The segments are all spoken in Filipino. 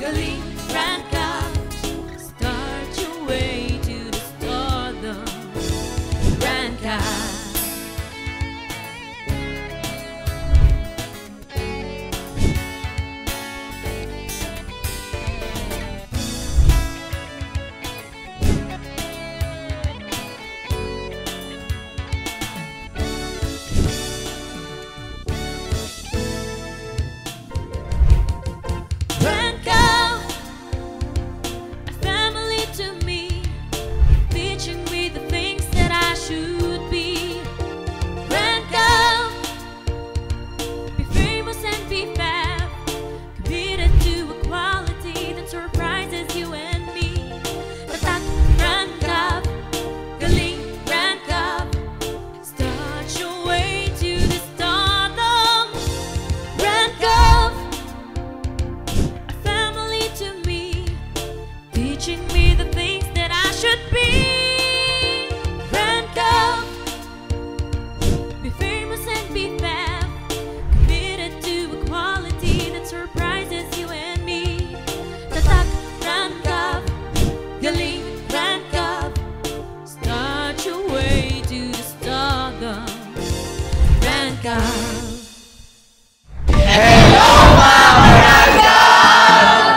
galing rank up. Start your way to the stardom. Rank up.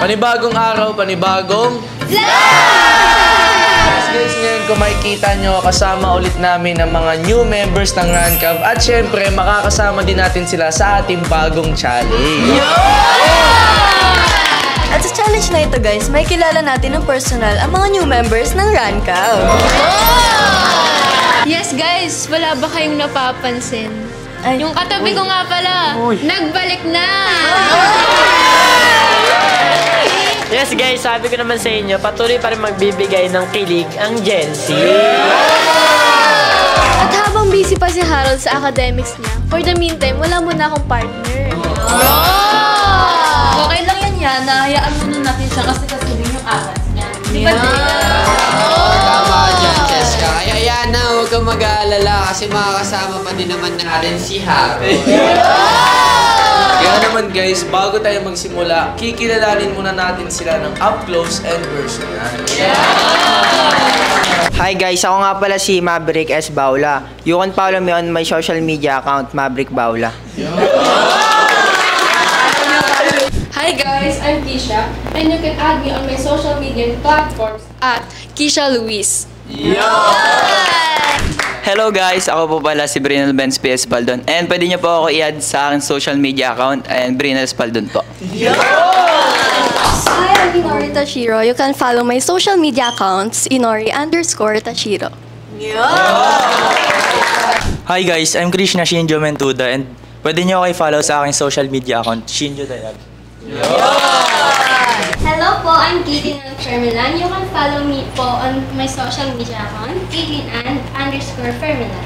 Panibagong araw, panibagong guys, ngayon kung makikita nyo, kasama ulit namin ang mga new members ng Rancav. At syempre, makakasama din natin sila sa ating bagong challenge. At sa challenge na ito guys, may kilala natin ng personal ang mga new members ng Rancav. Yes guys, wala ba kayong napapansin? Ay. Yung katabi ko nga pala, nagbalik na! Yes guys, sabi ko naman sa inyo, patuloy pa rin magbibigay ng kilig ang Gen Z. At habang busy pa si Harold sa academics niya, for the meantime, wala muna akong partner. Okay lang yan, nahayaan muna natin siya kasi din yung aras niya. Di ba Tama dyan, Cheska. Kaya yan na, huwag kang mag-aalala kasi makakasama pa din naman natin si Harold. Kaya naman guys, bago tayo magsimula, kikilalanin muna natin sila ng up close and personal. Hi guys, ako nga pala si Maverick S. Baula. You can follow me on my social media account, Maverick Baula. Hi guys, I'm Kisha, and you can add me on my social media platforms at Kisha Luis. Hello guys, ako po pala si Brinel Benz P. Espaldon and pwede nyo po ako i-add sa aking social media account and Brinel Espaldon po. Hi, I'm Inori Tashiro. You can follow my social media accounts, Inori_Tashiro. Hi guys, I'm Krishna Shinjo Mentuda and pwede nyo ako i-follow sa aking social media account, Shinjo Dayag. Hello po, I'm Caitlin Ann Fermilan. You can follow me po on my social media account, CaitlinAnn_Fermilan.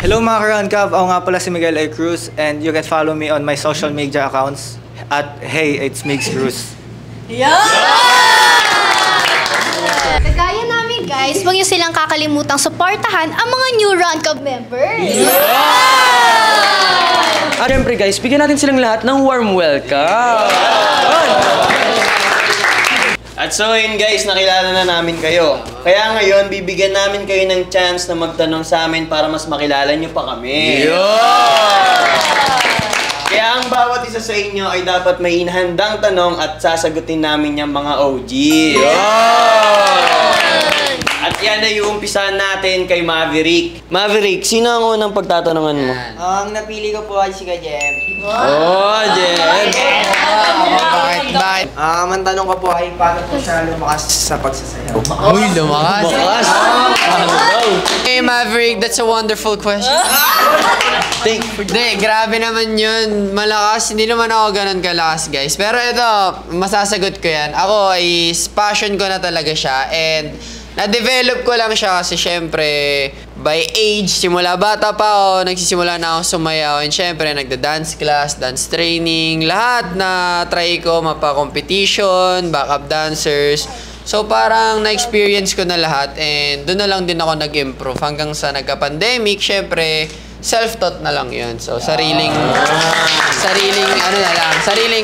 Hello mga ka-Rancav, ako nga pala si Miguel A. Cruz and you can follow me on my social media accounts at Hey, it's Migs Cruz. Kagaya namin guys, huwag niyo silang kakalimutang suportahan ang mga new Rancav members. At syempre guys, bigyan natin silang lahat ng warm welcome. At so yun guys, nakilala na namin kayo. Kaya ngayon, bibigyan namin kayo ng chance na magtanong sa amin para mas makilala nyo pa kami. Kaya ang bawat isa sa inyo ay dapat may inahandang tanong at sasagutin namin yung mga OG. At yan ay uumpisahan natin kay Maverick. Maverick, sino ang unang pagtatanungan mo? Ang napili ko po ay si Jem. Oh, Jem! Bakit? Ang tanong ko po ay paano po siya lumakas sa pagsasayaw? Uy, lumakas! Hey Maverick, that's a wonderful question. Hindi, grabe naman yun. Malakas, hindi naman ako ganun kalakas guys. Pero ito, masasagot ko yan. Ako ay passion ko na talaga siya and na-develop ko lang siya kasi syempre by age, simula bata pa ako, nagsisimula na ako sumayaw and syempre nagda-dance class, dance training, lahat na try ko, mapa-competition, backup dancers. So parang na-experience ko na lahat and doon na lang din ako nag-improve hanggang sa nagka-pandemic, syempre self-taught na lang yun. So, sariling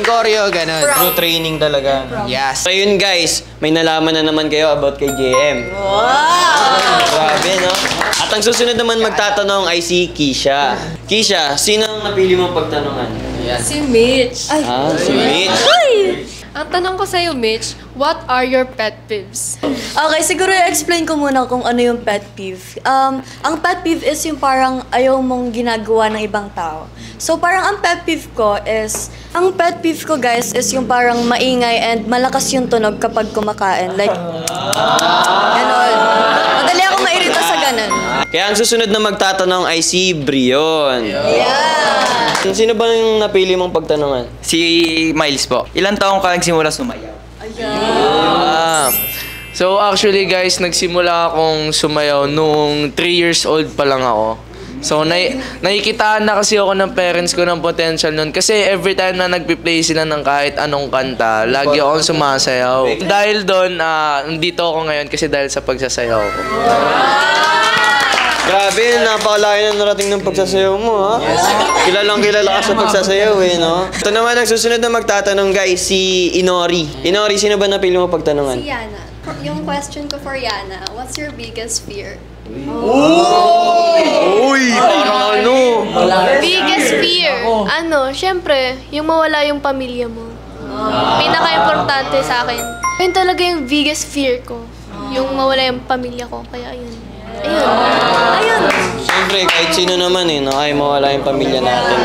choreo, ganun. True training talaga. Yes. So yun guys, may nalaman na naman kayo about kay JM. Wow! Grabe, no? At ang susunod naman magtatanong ay si Kisha. Kisha, sino ang napili mong pagtanungan? Si Mitch. Si Mitch. Ang tanong ko sa'yo, Mitch, what are your pet peeves? Okay, siguro i-explain ko muna kung ano yung pet peeve. Ang pet peeve is yung parang ayaw mong ginagawa ng ibang tao. So parang ang pet peeve ko guys, is yung parang maingay and malakas yung tunog kapag kumakain. Like, ganon. Madali ako mairita sa ganon. Kaya ang susunod na magtatanong ay si Brion. Yeah! Sino ba yung napili mong pagtanungan? Si Miles po. Ilang taong ka nagsimula sumayaw? So actually guys, nagsimula akong sumayaw nung 3 years old pa lang ako. So nakikitaan na kasi ako ng parents ko ng potential nun. Kasi every time na nagpi-play sila ng kahit anong kanta, lagi akong sumasayaw. Dahil doon, nandito ako ngayon kasi dahil sa pagsasayaw ko. Grabe, napakalayo na narating ng pagsasayaw mo, ha? Kilalang kilala ka sa pagsasayaw, no? Ito naman ang susunod na magtatanong, guys, si Inori. Inori, sino ba napili mo pagtanungan? Si Yana. Yung question ko for Yana, what's your biggest fear? Uy, parang ano? Biggest fear? Syempre, yung mawala yung pamilya mo. Pinaka-importante sa akin. Yun talaga yung biggest fear ko. Yung mawala yung pamilya ko. Kaya ayun. Siyempre, kahit sino naman ay mawala yung pamilya natin.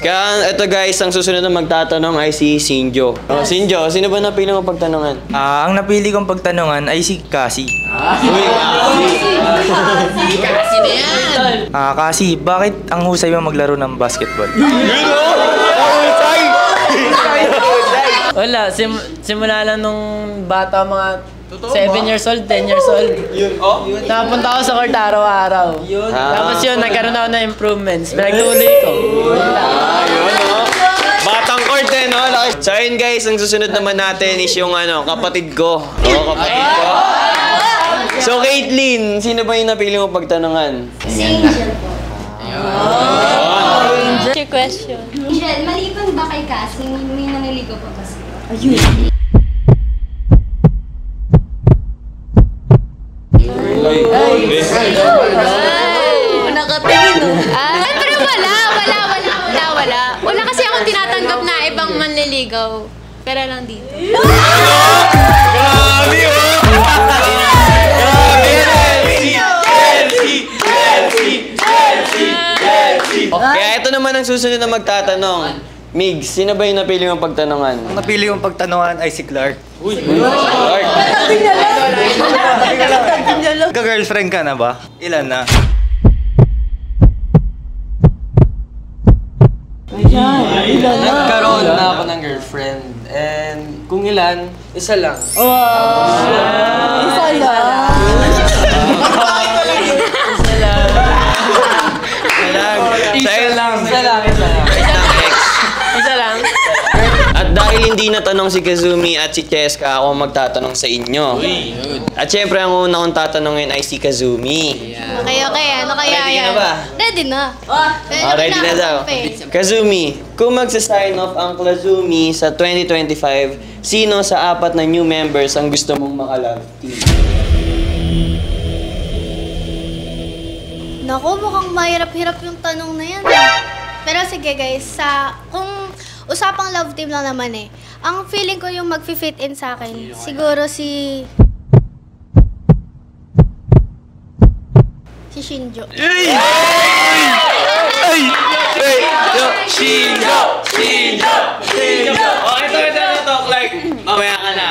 Kaya ito guys, ang susunod na magtatanong ay si Sinjo. Sinjo, sino ba napili mo pagtanungan? Ang napili kong pagtanungan ay si Cassie. Uy, Kasi na yan! Cassie, bakit ang husay mo maglaro ng basketball? Wala, simula lang nung bata, mga 7 years old, 10 years old. Napunta ako sa court araw-araw. Tapos yun, nagkaroon ako ng improvements. Pinagtuloy ko. Batang court no? So ayun guys, ang susunod naman natin is yung kapatid ko. Kapatid ko. So Caitlyn, sino ba yung napili mo pagtanungan? Si Angel po. What's your question? Angel, maliban ba kay Cassie? May naniligo pa kasi. Nakatingin Pero wala. Wala kasi akong tinatanggap na ibang manliligaw. Pero lang dito. Grabe, Kaya ito naman ang susunod na magtatanong. Migs, sino ba yung napili mong pagtanungan? Ang napili kong pagtanungan ay si Clark. Clark. Ka-girlfriend ka na ba? Ilan na? Nagkaroon na ako ng girlfriend. And kung ilan, isa lang. Isa lang. At dahil hindi natanong si Kazumi at si Cheska, ako magtatanong sa inyo. At syempre, ang una kong tatanungin ay si Kazumi. Okay. Ano kaya Ready ka yan? na ba? Ready na. Ready na daw. Kazumi, kung magsa-sign off ang Klazumi sa 2025, sino sa 4 na new members ang gusto mong maka-love team? Naku, mukhang mahirap-hirap yung tanong na yan. Pero sige guys, kung usapang love team lang naman ang feeling ko yung mag-fit in sa akin, siguro si Shinjo. Ito, Clark. Mamaya ka na.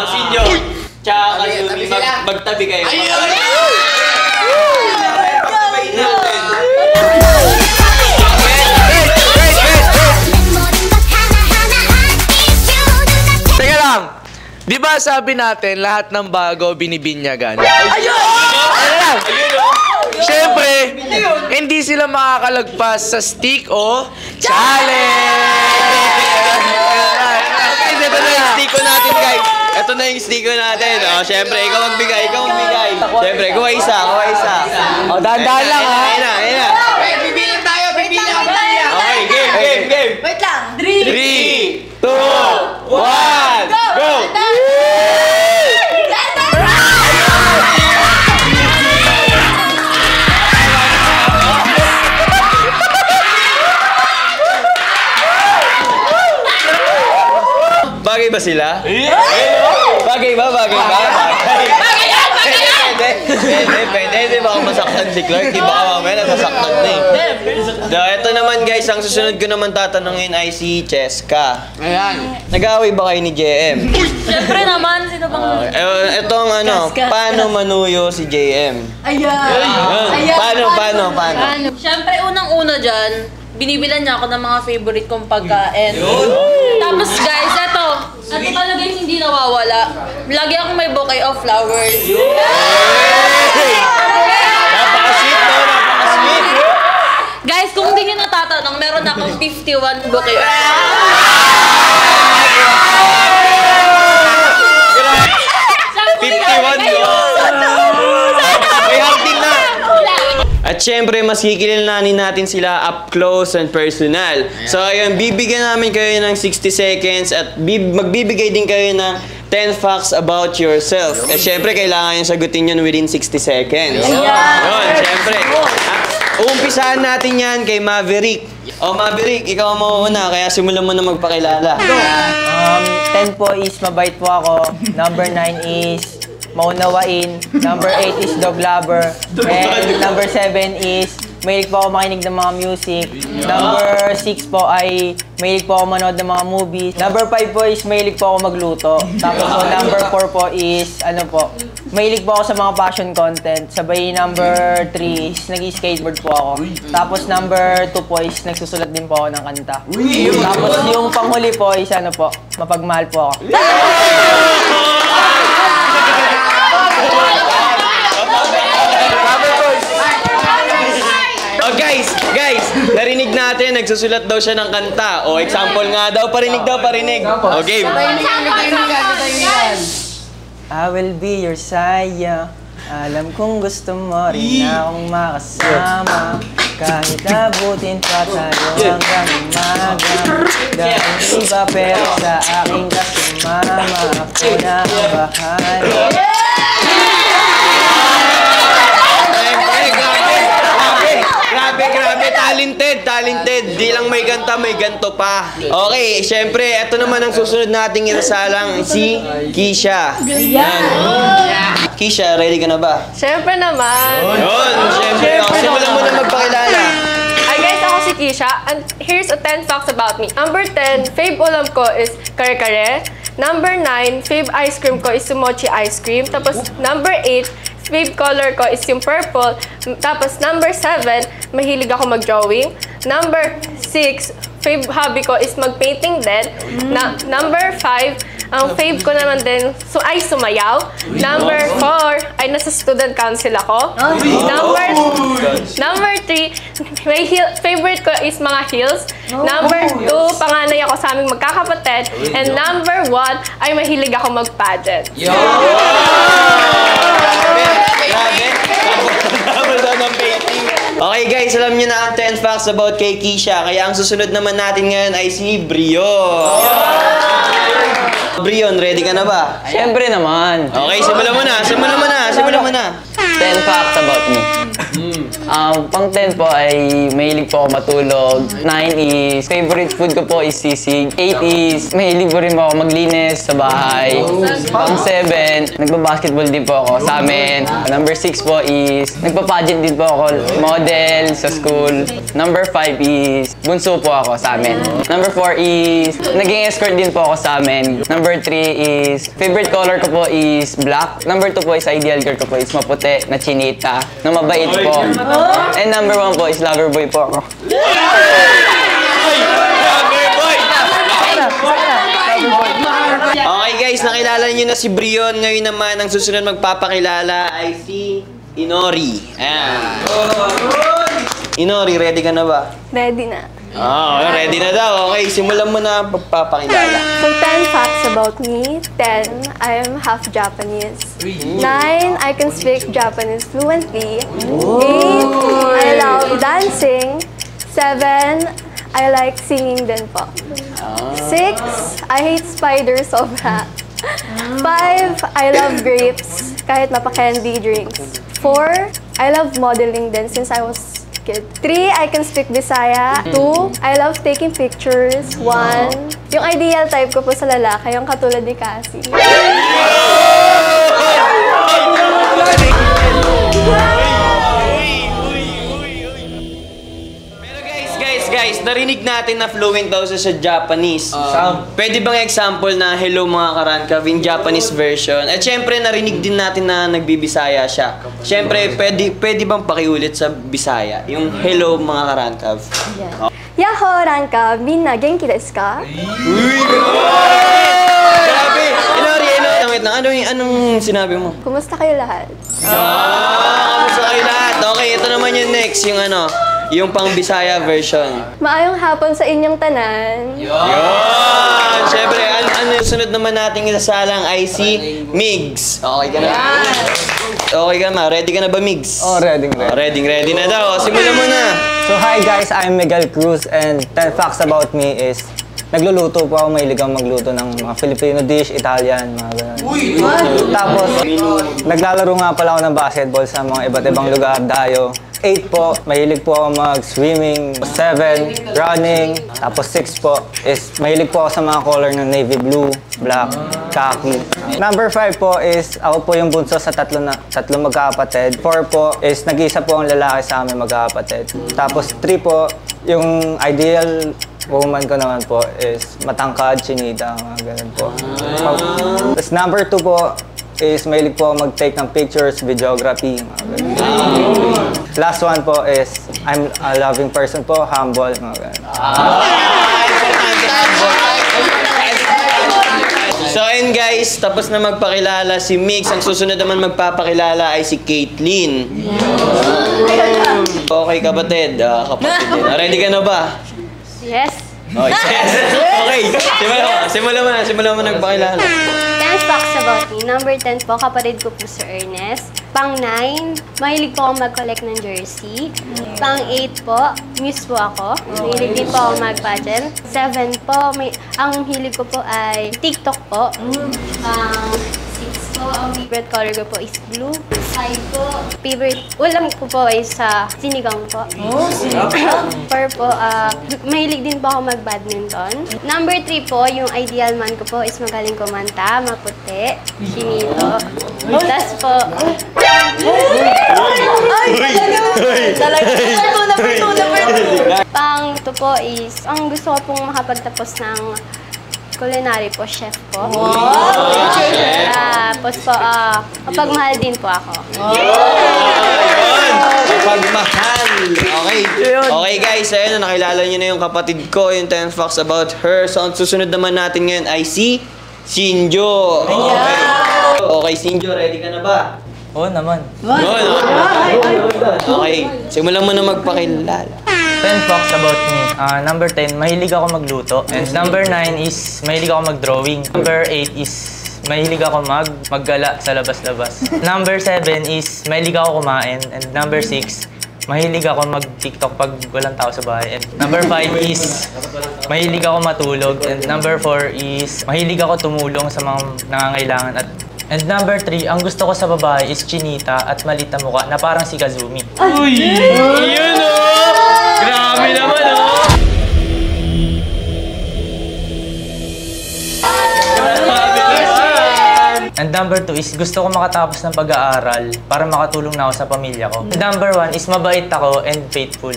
Shinjo. Tsaka Kazumi, magtabi kayo. Teka lang! Di ba sabi natin, lahat ng bago binibinyagan? Siyempre, hindi sila makakalagpas sa stick o challenge! Ito na yung stick ko natin, guys. Ito na na yung sticker natin. O, syempre, ikaw magbigay. Syempre, kuha isa. O, dahan-dahan lang ha. Ayun na. Bibilang tayo. Okay, game. Wait lang. 3, 2, 1, go! Bagay ba sila? Bagay ba? Pwede. Di ba ako masaktan si Clark? Di ba ako mamaya nasasaktan na eh. So, ito naman guys, ang susunod ko naman tatanungin ay si Cheska. Ayan. Nag-aaway ba kayo ni JM? Siyempre naman, sino bang... Ito ang paano manuyo si JM? Paano? Siyempre, unang-una dyan, binibilan niya ako ng mga favorite kong pagkain. Tapos guys, ito talaga yung hindi nawawala. Lagi akong may bouquet of flowers. Napaka-sweet, no? Napaka-sweet. Guys, kung hindi nyo natatanong, meron akong 51 bouquet. 51 May harding na. At syempre, mas kikilalanin natin sila up close and personal. So ayun, bibigyan namin kayo ng 60 seconds at magbibigay din kayo ng 10 facts about yourself. At syempre, kailangan yung sagutin yun within 60 seconds. Yun, syempre. At uumpisahan natin yan kay Maverick. Maverick, ikaw ang mauuna, kaya simulan mo na magpakilala. 10 po is mabait po ako. Number 9 is maunawain. Number 8 is dog lover. And number 7 is mahilig po ako makinig ng mga music. Number 6 po ay mahilig po ako manood ng mga movies. Number 5 po is mahilig po ako magluto. Tapos po number 4 po is mahilig po ako sa mga fashion content. Sabay number 3 is nag-skateboard po ako. Tapos number 2 po is nagsusulat din po ako ng kanta. Tapos yung panghuli po is mapagmahal po ako. Oh guys, narinig natin, nagsusulat daw siya ng kanta. O example nga daw, parinig. Okay. I will be your saya. Alam kong gusto mo rin akong makasama. Kahit abutin pa tayo hanggang umaga. Dahil iba pero sa aking kasumama. Ako na ang bahala. Grabe, talented. Di lang may ganta, may ganto pa. Okay, syempre, eto naman ang susunod nating irasalang si Kisha. Kisha, ready ka na ba? Siyempre naman. Yun, syempre. Simulan mo na magpakilala. Hi guys, ako si Kisha, and here's a 10 facts about me. Number 10, fave ulam ko is kare-kare. Number 9, fave ice cream ko is sumochi ice cream. Tapos number 8, fave color ko is yung purple. Tapos number 7, mahilig ako mag-drawing. Number 6, fave hobby ko is mag-painting din. Number 5, ang fave ko naman din ay sumayaw. Number 4, ay nasa student council ako. Number 3, favorite ko is mga heels. Number 2, panganay ako sa aming magkakapatid. And number 1, ay mahilig ako mag-pageant. Okay guys, alam niyo na ang 10 facts about kay Kisha. Kaya ang susunod naman natin ngayon ay si Brion. Brion, ready ka na ba? Siyempre naman. Okay, simulan mo na. 10 facts about me. Pang 10 po ay mahilig po ako matulog. 9 is favorite food ko po is sisig. 8 is mahilig po rin po ako maglinis sa bahay. Pang 7, nagbabasketball din po ako sa amin. Number 6 po is nagpa-pageant din po ako, model sa school. Number 5 is bunso po ako sa amin. Number 4 is naging escort din po ako sa amin. Number 3 is favorite color ko po is black. Number 2 po is ideal girl ko po is maputi na chinita, na mabait po. And number 1 po is lover boy po ako. Okay guys, nakilala niyo na si Brion. Ngayon naman, ang susunod magpapakilala ay si Inori. Ayan. Inori, ready ka na ba? Ready na. Ready na daw. Okay, simulan mo na pagpapakilala. So 10 facts about me. 10, I am half Japanese. 9, I can speak Japanese fluently. 8, I love dancing. 7, I like singing din po. 6, I hate spiders sobra. 5, I love grapes, kahit mapa-candy drinks. 4, I love modeling din since I was a kid. 3, I can speak Bisaya. 2, I love taking pictures. 1, yung ideal type ko po sa lalaki, yung katulad ni Cassie. Guys, narinig natin na fluent daw siya sa Japanese. Pwede bang example na hello mga karankav in Japanese version? At syempre, narinig din natin na nagbibisaya siya. Syempre, pwede bang pakiulit sa Bisaya? Yung hello mga karankav. Yaho, ranka, minna, genki desu ka? Grabe! Inori. Wait lang, anong sinabi mo? Kumusta kayo lahat? Kamusta kayo lahat? Okay, ito naman yung next, yung pang Bisaya version. Maayong hapon sa inyong tanan. Yun! Siyempre, sunod naman nating isasalang ay si Migs. Okay ka na? Okay ka na? Ready ka na ba, Migs? Ready. Ready na daw. Simulan mo na. So hi guys, I'm Miguel Cruz and 10 facts about me is nagluluto po ako, mahilig akong magluto ng mga Filipino dish, Italian, mga ganun. Tapos, naglalaro nga pala ako ng basketball sa mga iba't ibang lugar, dayo. 8 po, mahilig po ako mag-swimming. 7, running. Tapos 6 po is mahilig po ako sa mga color ng navy blue, black, khaki. Number 5 po is ako po yung bunso sa tatlong magkakapatid. 4 po is nag-isa po ang lalaki sa amin magkakapatid. Tapos 3 po, yung ideal woman ko naman po is matangkad, chinita, mga ganun po. Tapos number 2 po is mahilig po ako mag-take ng pictures, videography, mga ganun. Last one po is I'm a loving person po, humble, mga ganun. So ayun guys, tapos na magpakilala si Mix. Ang susunod naman magpapakilala ay si Caitlyn. Okay kapatid, kapatid din. Ready ka na ba? Yes. Oh, yes. Okay, simulan mo nagpakilala. 10 facts about me. Number 10 po, kapatid ko po si Ernest. Pang 9, mahilig po ako mag-collect ng jersey. Pang 8 po, muse po ako. Mahilig din po ako mag-pageant. 7 po, ang hilig ko po ay TikTok po. Pang 6 po, ang favorite color ko po is blue. 5 po, favorite ulam ko po ay sa sinigang po. Sinigang? 4 po, mahilig din po ako mag-badminton. Number 3 po, yung ideal man ko po is magaling kumanta, maputi, chinito. Tapos po, pang 2 po is, ang gusto ko pong makapagtapos ng culinary po, chef po. Tapos po, kapagmahal din po ako. Kapagmahal! Okay guys, ayun, nakilala nyo na yung kapatid ko, yung 10 facts about her. So, ang susunod naman natin ngayon ay si Shinjo. Okay, Shinjo, ready ka na ba? Oo naman. Okay, simulan mo na magpakilala. 10 facts about me. Number 10, mahilig ako magluto. And number 9 is mahilig ako mag-drawing. Number 8 is mahilig ako maggala sa labas-labas. Number 7 is mahilig ako kumain. And number 6, mahilig ako mag-TikTok pag walang tao sa bahay. And number 5 is mahilig ako matulog. And number 4 is mahilig ako tumulong sa mga nangangailangan. And number 3, ang gusto ko sa babae is chinita at malit na mukha na parang si Kazumi. Uy! Yun o! Grabe naman o! And number 2 is gusto ko makatapos ng pag-aaral para makatulong na ako sa pamilya ko. And number 1 is mabait ako and faithful.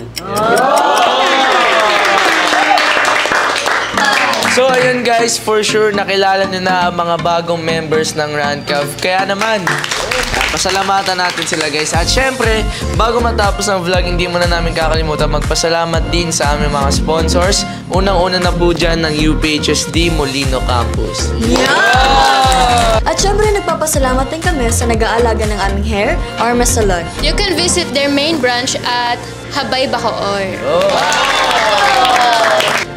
So ayun guys, for sure nakilala nyo na ang mga bagong members ng Rancav. Kaya naman, pasalamatan natin sila guys. At syempre, bago matapos ang vlog, hindi mo na namin kakalimutan magpasalamat din sa aming mga sponsors. Unang-una na po dyan ng UPHSD Molino Campus. Yeah! At syempre, nagpapasalamat din kami sa nag-aalaga ng aming hair, Arma Salon. You can visit their main branch at Habay, Bacoor.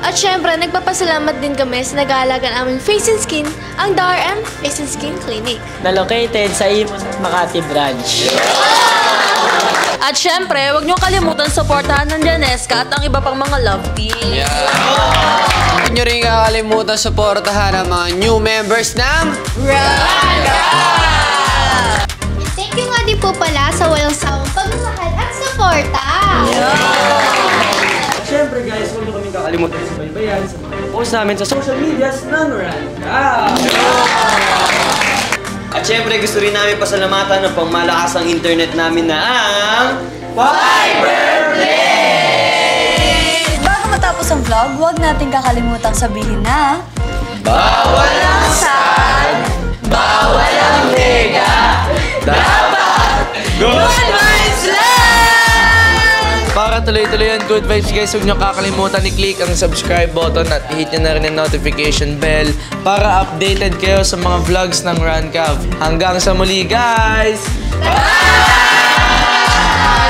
At syempre, nagpapasalamat din kami sa nag-aalaga ng aming face and skin, ang DRM Face and Skin Clinic. Na located sa Imus Makati branch. At syempre, huwag niyo kalimutan supportahan ng Janesca at ang iba pang mga love team. Huwag nyo rin kakalimutan supportahan ang mga new members ng Ranka! Thank you nga din po pala sa walang sawang pagmamahal at suporta. Siyempre guys, huwag nyo kaming kakalimutan sa baybayan sa mga post namin sa social medias ng Ranka. At syempre gusto rin namin pasalamatan ng pangmalakasang internet namin na ang Fiberplay! Bago matapos ang vlog, huwag natin kakalimutang sabihin na Bawal ang sad, bawal ang nega, dapat good vibes lang! Para tuloy-tuloy ang good vibes guys, huwag nyo kakalimutan i-click ang subscribe button at i-hit nyo na rin ang notification bell para updated kayo sa mga vlogs ng Rancav. Hanggang sa muli guys! Bye!